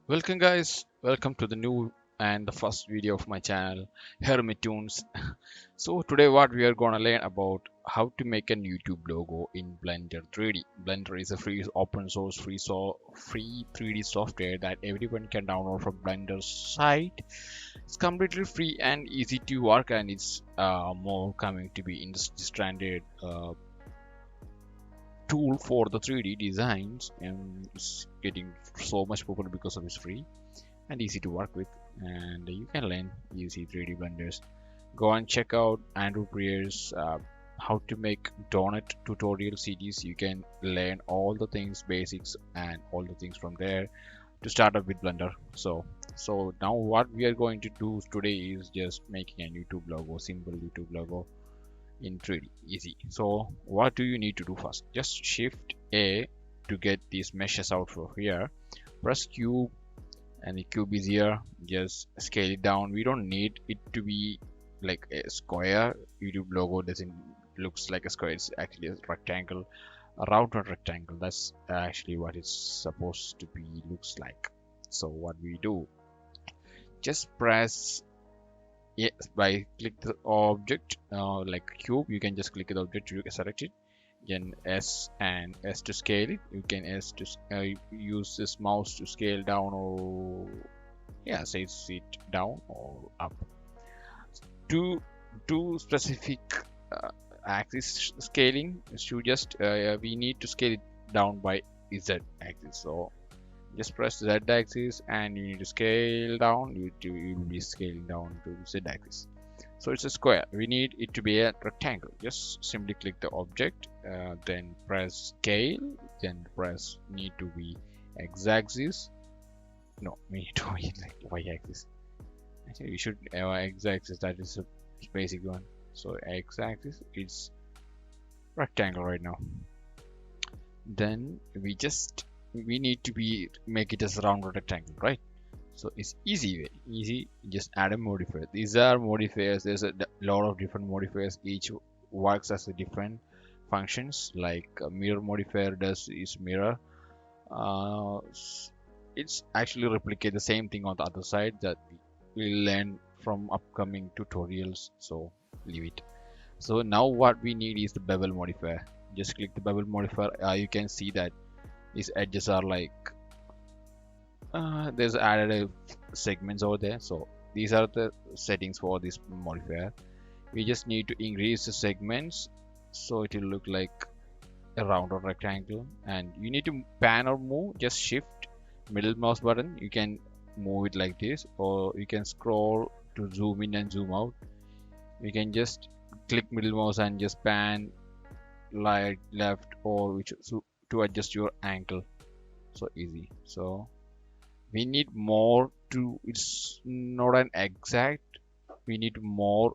Welcome guys, welcome to the new and the first video of my channel, Hermitunes. So today what we are gonna learn about how to make a YouTube logo in Blender 3D. Blender is a free open source free 3D software that everyone can download from Blender's site. It's completely free and easy to work, and it's more coming to be industry standard tool for the 3D designs, and it's getting so much popular because of it's free and easy to work with, and you can learn easy 3D blenders. Go and check out Andrew Prier's how to make donut tutorial series. You can learn all the things basics and all the things from there to start up with Blender. So now what we are going to do today is just making a YouTube logo, simple YouTube logo in 3D, easy. So what do you need to do first? Just shift A to get these meshes out from here, press Q, and the cube is here. Just scale it down. We don't need it to be like a square. YouTube logo doesn't looks like a square, it's actually a rectangle, a rounded rectangle. That's actually what it's supposed to be looks like. So what we do, just press yes by click the object, like cube. You can just click the object, you select it, then S and S to scale it. You can S to use this mouse to scale down, or yeah, say it down or up to specific axis scaling. So just we need to scale it down by Z axis. So just press Z axis and you need to scale down. You will be scaling down to Z axis. So it's a square. We need it to be a rectangle. Just simply click the object, then press scale, then press need to be X axis. No, we need to be like Y axis. Actually, we should X axis. That is a basic one. So X axis is rectangle right now. Then we need to be make it as a round rectangle, right? So it's easy way, easy. Just add a modifier. These are modifiers. There's a lot of different modifiers. Each works as a different functions. Like a mirror modifier does is mirror. Uh, it's actually replicate the same thing on the other side that we'll learn from upcoming tutorials. So leave it. So now what we need is the bevel modifier. Just click the bevel modifier. You can see that these edges are like there's added segments over there. So these are the settings for this modifier. We just need to increase the segments so it will look like a round or rectangle, and you need to pan or move. Just shift middle mouse button, you can move it like this, or you can scroll to zoom in and zoom out. You can just click middle mouse and just pan right, left, or which to adjust your angle. So easy. So we need more to, it's not an exact, we need more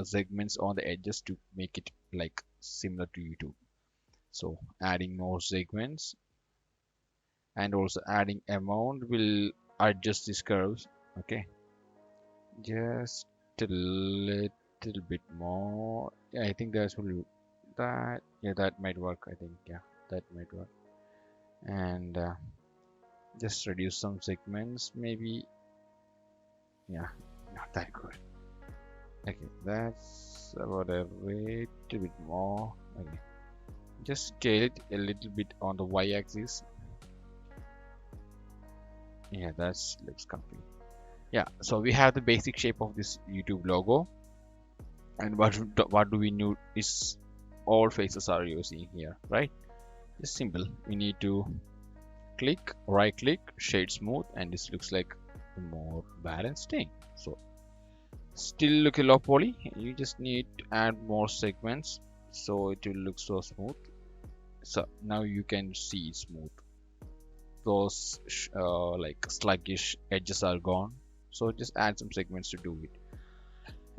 segments on the edges to make it like similar to YouTube. So adding more segments and also adding amount will adjust these curves. Okay, just a little bit more. Yeah, I think that's will that, yeah, that might work. I think, yeah, that might work. And just reduce some segments maybe. Yeah, not that good. Okay, that's about a little bit more. Okay, just scale it a little bit on the y-axis. Yeah, that's looks comfy. Yeah, so we have the basic shape of this YouTube logo, and what do we need is all faces are using here, right? It's simple. We need to click, right click, shade smooth, and this looks like a more balanced thing. So still look a low poly. You just need to add more segments so it will look so smooth. So now you can see smooth. Those like sluggish edges are gone. So just add some segments to do it.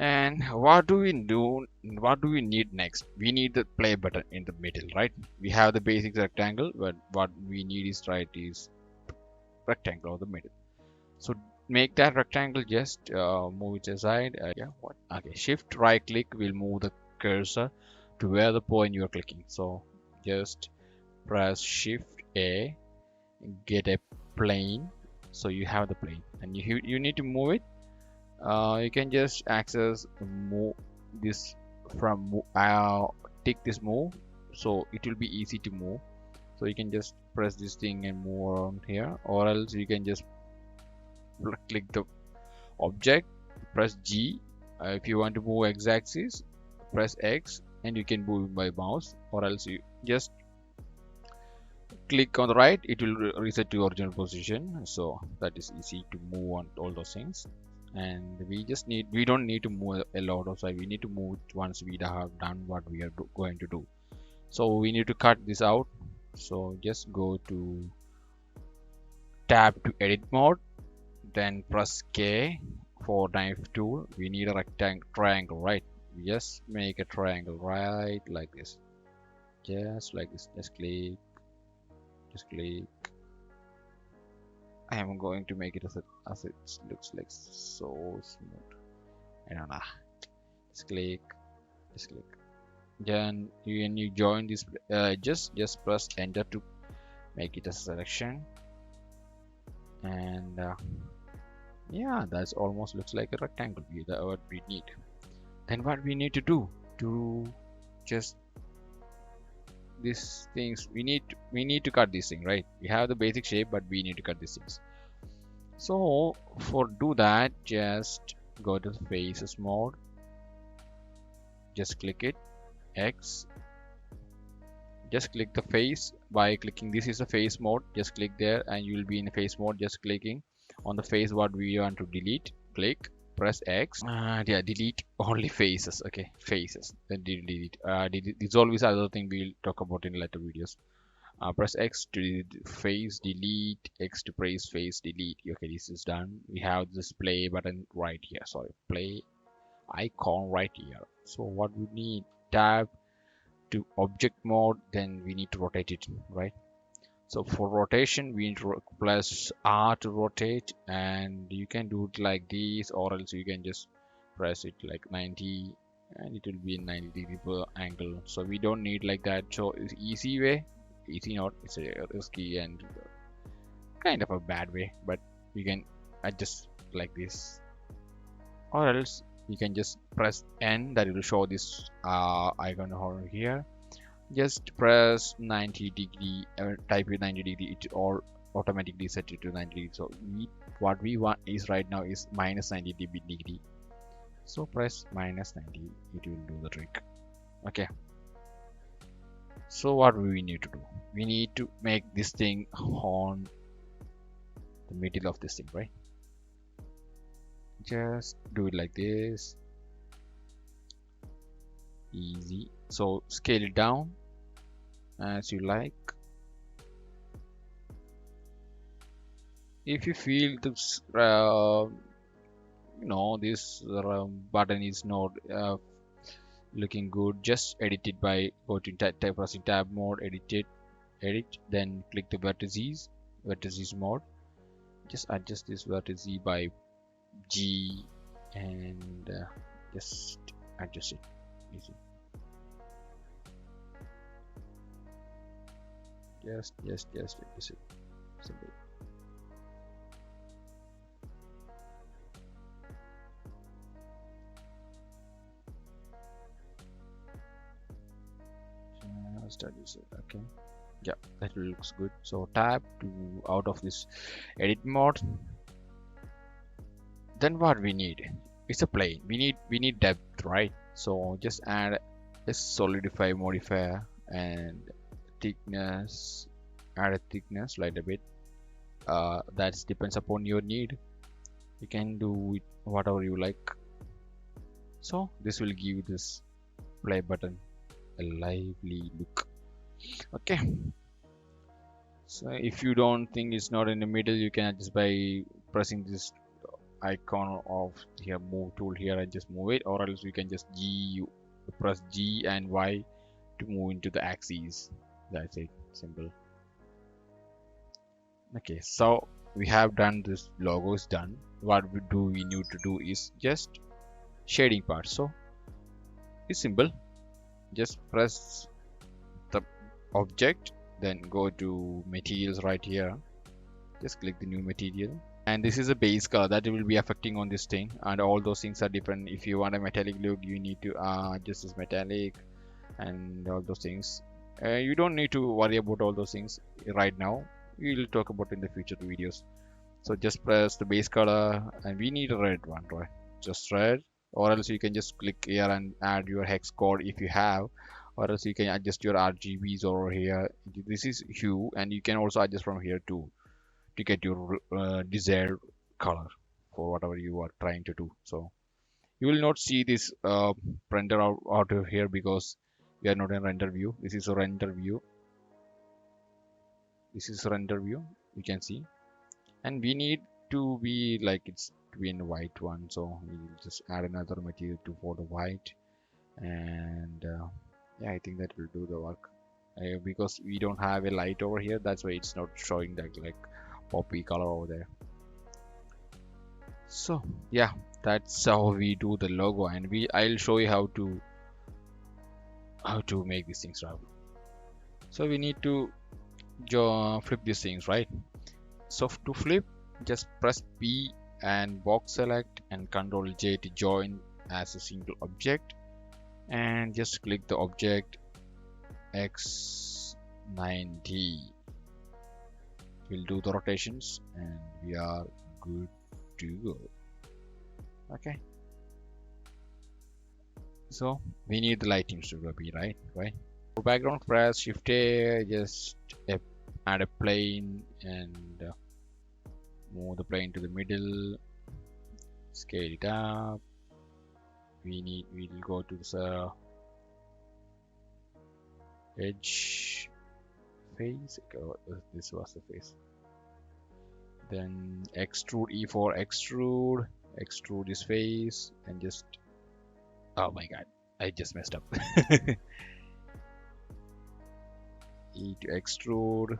And what do we do? What do we need next? We need the play button in the middle, right? We have the basic rectangle, but what we need is rectangle in the middle. So make that rectangle, just move it aside. Yeah, what? Okay, shift right click will move the cursor to where the point you are clicking. So just press shift A, get a plane, So you have the plane and you need to move it. You can just access move this from take this move, so it will be easy to move. So you can just press this thing and move around here, or else you can just click the object, press G. If you want to move x-axis, press X and you can move by mouse, or else you just click on the right, it will reset to original position. So that is easy to move on all those things. And we don't need to move a lot of side, we need to move it once we have done what we are going to do. So we need to cut this out. So just go to tab to edit mode, then press K for knife tool. We need a triangle, right? We just make a triangle right like this, just like this. Just click. I am going to make it as it looks like so smooth. I don't know. Just click. Then when you join this, just press enter to make it a selection. And yeah, that's almost looks like a rectangle. That's what we need. Then what we need to do to just these things, we need to cut this thing, right? We have the basic shape, but we need to cut these things. So for do that, just go to the faces mode, just click it, X, just click the face by clicking. This is a face mode, just click there and you will be in face mode. Just clicking on the face what we want to delete, click, press X. Yeah, delete only faces. Okay, faces, then delete. This is always other thing we'll talk about in later videos. Press X to face, delete, X to press face, delete. Okay, this is done. We have this play button right here, sorry, play icon right here. So what we need, tab to object mode, then we need to rotate it, right? So for rotation, we need to press R to rotate, and you can do it like this, or else you can just press it like 90 and it will be 90 degree per angle. So we don't need like that. So it's easy way, easy not, it's a risky and kind of a bad way, but we can adjust like this, or else you can just press N, that will show this icon over here. Just press 90 degree, type it 90 degree, it all automatically set it to 90 degree. So what we want is right now is minus 90 degree. So press minus 90, it will do the trick. Okay, so what do we need to do? We need to make this thing on the middle of this thing, right? Just do it like this, easy. So scale it down as you like. If you feel this this button is not looking good, just edit it by go to pressing tab mode, edit, then click the vertices mode. Just adjust this vertice by G and just adjust it, easy. Just adjust it, simple. Okay, yeah, that looks good. So tab to out of this edit mode. Then what we need, it's a plane, we need depth, right? So just add a solidify modifier and thickness, add a thickness like a bit. That depends upon your need, you can do it whatever you like. So this will give this play button a lively look. Okay, so if you don't think it's not in the middle, you can just by pressing this icon of here move tool here and just move it, or else you can just press G and Y to move into the axes. That's it, simple. Okay, so we have done this, logo is done. What we need to do is just shading part. So it's simple, just press the object, then go to materials right here, Just click the new material, and this is a base color that will be affecting on this thing, and all those things are different. If you want a metallic look, you need to adjust this metallic and all those things. You don't need to worry about all those things right now. We will talk about in the future videos. So just press the base color, and we need a red one, right? Just red, or else you can just click here and add your hex code if you have, or else you can adjust your RGBs over here. This is hue, and you can also adjust from here too to get your desired color for whatever you are trying to do. So you will not see this render out of here because we are not in render view. This is a render view. This is a render view. You can see, and we need to be like it's to be in white one. So we'll just add another material to for the white, and yeah, I think that will do the work. Because we don't have a light over here, that's why it's not showing that like poppy color over there. So yeah, that's how we do the logo, and I'll show you how to make these things right. So we need to flip these things, right? So to flip, just press P and box select and Ctrl J to join as a single object, and just click the object X90. We'll do the rotations and we are good to go. Okay, so we need the lighting to be right. For background, press Shift A, just add a plane and move the plane to the middle, scale it up. We'll go to this edge face. This was the face. Then extrude, E for extrude this face, and just, oh my god, I just messed up. E to extrude,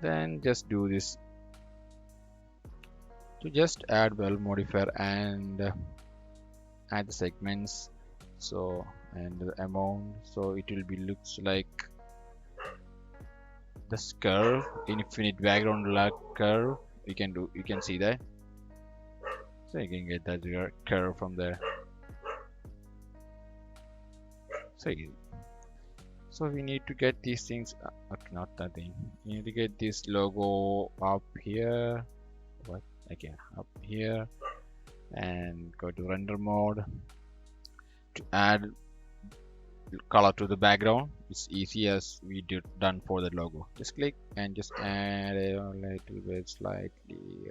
then just do this to just add Bevel Modifier and add the segments, so, and the amount, so it will be looks like this curve, infinite background like curve. You can see that, so you can get that curve from there. So we need to get these things not that thing. We need to get this logo up here. What? Okay, up here, and go to render mode to add color to the background. It's easy as we done for the logo. Just click and just add a little bit slightly.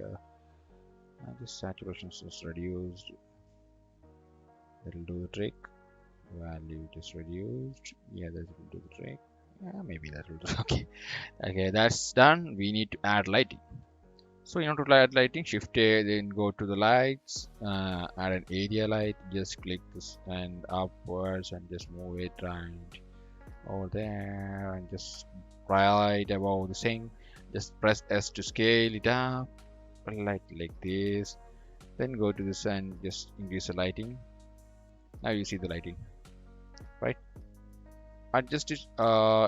This saturation is reduced. That'll do the trick. Value just reduced. Yeah, that will do the trick. Yeah, maybe that will do. Okay, that's done. We need to add lighting. So in order to add lighting, Shift A, then go to the lights, add an area light. Just click this and upwards, and just move it right over there, and just right above the thing. Just press S to scale it up, like this. Then go to this and just increase the lighting. Now you see the lighting, right? Adjust it.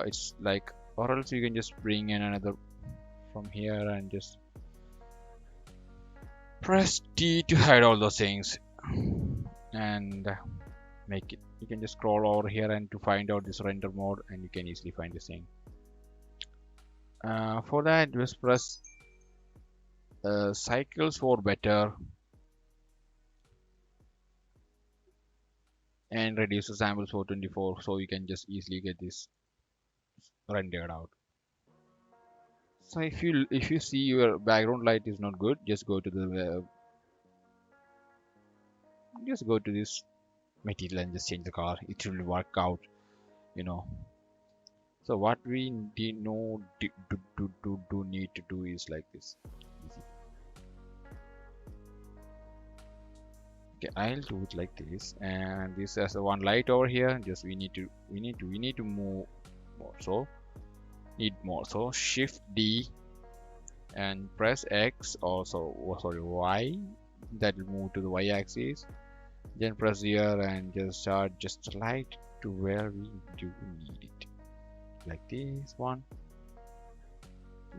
It's like, or else you can just bring in another from here and just press T to hide all those things and make it. You can just scroll over here and to find out this render mode, and you can easily find this thing. For that, just press cycles for better and reduce the samples for 24, so you can just easily get this rendered out. So if you see your background light is not good, just go to the this material and just change the color. It will work out, you know. So what we need to do is like this. Easy. Okay, I'll do it like this, and this has a one light over here. Just we need to move more. So need more. So Shift D and press X, also Y. That will move to the Y axis. Then press here and just start just light to where we do need it, like this one.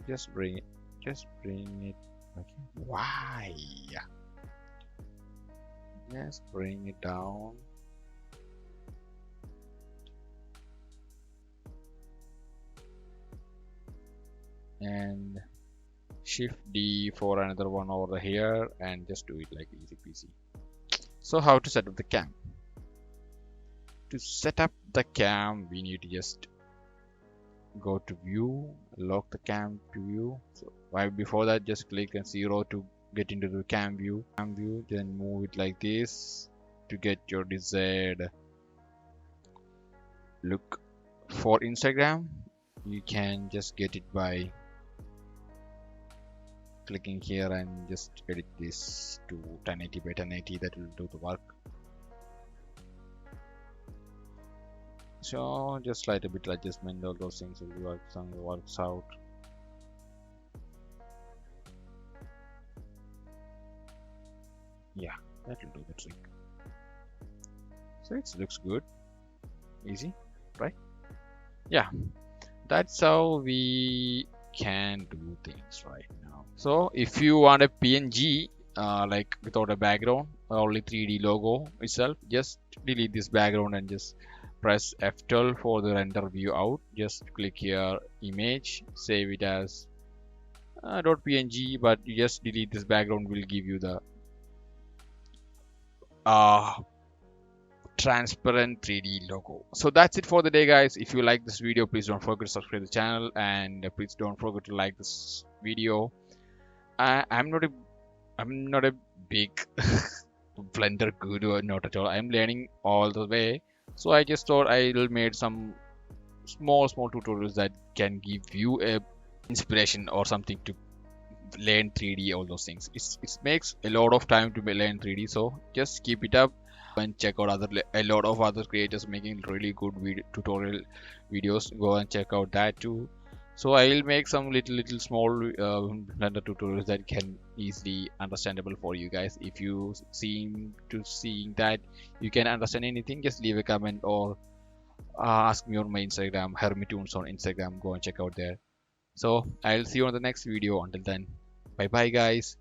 Just bring it Just bring it. Okay. Why? Just bring it down. And shift D for another one over here and just do it like easy peasy. So how to set up the cam? To set up the cam, we need to just go to view, lock the cam to view. So right before that, just click on 0 to get into the cam view. Then move it like this to get your desired look. For Instagram, you can just get it by clicking here and just edit this to 1080 by 1080. That will do the work. So just slight a bit adjustment, all those things will work. Something works out. Yeah, that will do the trick. So it looks good, easy, right? Yeah, that's how we can do things right now. So if you want a PNG like without a background, only 3D logo itself, just delete this background and just press F12 for the render view out. Just click here, image, save it as .png, but you just delete this background, will give you the transparent 3D logo. So that's it for the day, guys. If you like this video, please don't forget to subscribe to the channel, and please don't forget to like this video. I'm not a big Blender guru, not at all. I'm learning all the way, so I just thought I'll made some small tutorials that can give you a inspiration or something to learn 3D, all those things. It makes a lot of time to learn 3D, so just keep it up and check out a lot of other creators making really good tutorial videos. Go and check out that too. So I'll make some little small Blender tutorials that can easily understandable for you guys. If you seem to seeing that you can understand anything, just leave a comment or ask me on my Instagram, Hermitunes on Instagram. Go and check out there. So I'll see you on the next video. Until then, bye bye guys.